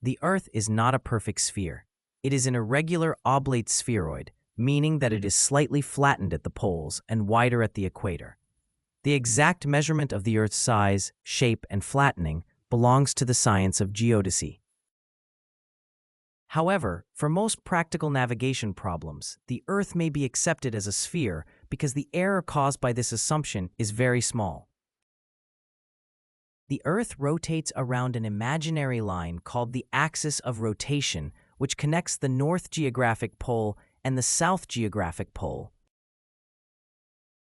The Earth is not a perfect sphere. It is an irregular oblate spheroid, meaning that it is slightly flattened at the poles and wider at the equator. The exact measurement of the Earth's size, shape, and flattening belongs to the science of geodesy. However, for most practical navigation problems, the Earth may be accepted as a sphere because the error caused by this assumption is very small. The Earth rotates around an imaginary line called the axis of rotation, which connects the North Geographic Pole and the South Geographic Pole.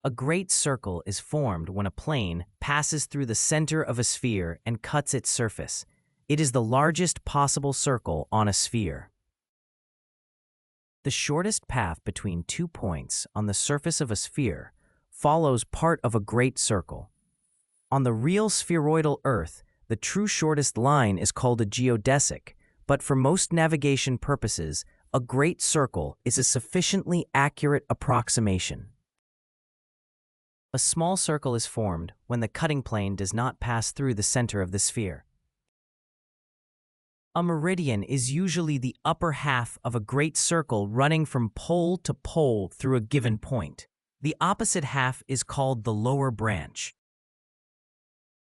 A great circle is formed when a plane passes through the center of a sphere and cuts its surface. It is the largest possible circle on a sphere. The shortest path between 2 points on the surface of a sphere follows part of a great circle. On the real spheroidal Earth, the true shortest line is called a geodesic, but for most navigation purposes, a great circle is a sufficiently accurate approximation. A small circle is formed when the cutting plane does not pass through the center of the sphere. A meridian is usually the upper half of a great circle running from pole to pole through a given point. The opposite half is called the lower branch.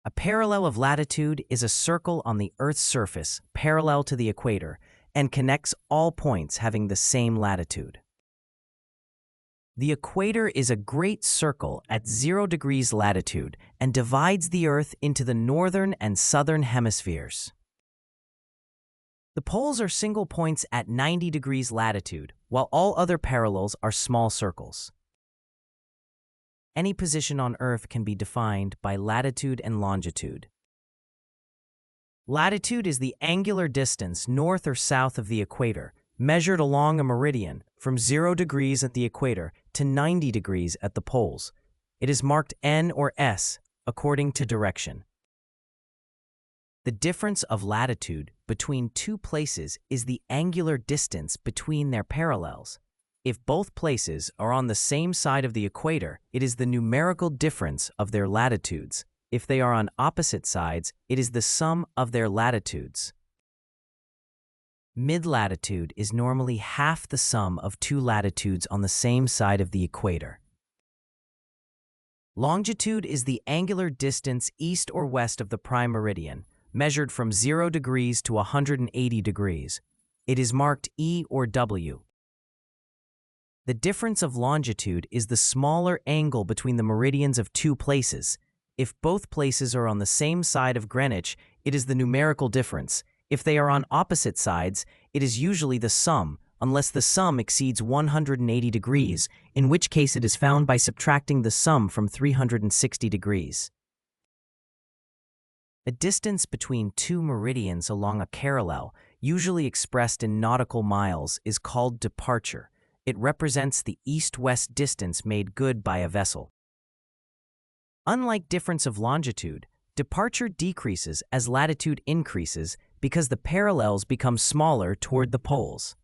A parallel of latitude is a circle on the Earth's surface parallel to the equator and connects all points having the same latitude. The equator is a great circle at 0 degrees latitude and divides the Earth into the northern and southern hemispheres. The poles are single points at 90 degrees latitude, while all other parallels are small circles. Any position on Earth can be defined by latitude and longitude. Latitude is the angular distance north or south of the equator, measured along a meridian from 0 degrees at the equator to 90 degrees at the poles. It is marked N or S according to direction. The difference of latitude between two places is the angular distance between their parallels. If both places are on the same side of the equator, it is the numerical difference of their latitudes. If they are on opposite sides, it is the sum of their latitudes. Mid-latitude is normally half the sum of two latitudes on the same side of the equator. Longitude is the angular distance east or west of the prime meridian, measured from 0 degrees to 180 degrees. It is marked E or W. The difference of longitude is the smaller angle between the meridians of two places. If both places are on the same side of Greenwich, it is the numerical difference. If they are on opposite sides, it is usually the sum, unless the sum exceeds 180 degrees, in which case it is found by subtracting the sum from 360 degrees. A distance between two meridians along a parallel, usually expressed in nautical miles, is called departure. It represents the east-west distance made good by a vessel. Unlike difference of longitude, departure decreases as latitude increases because the parallels become smaller toward the poles.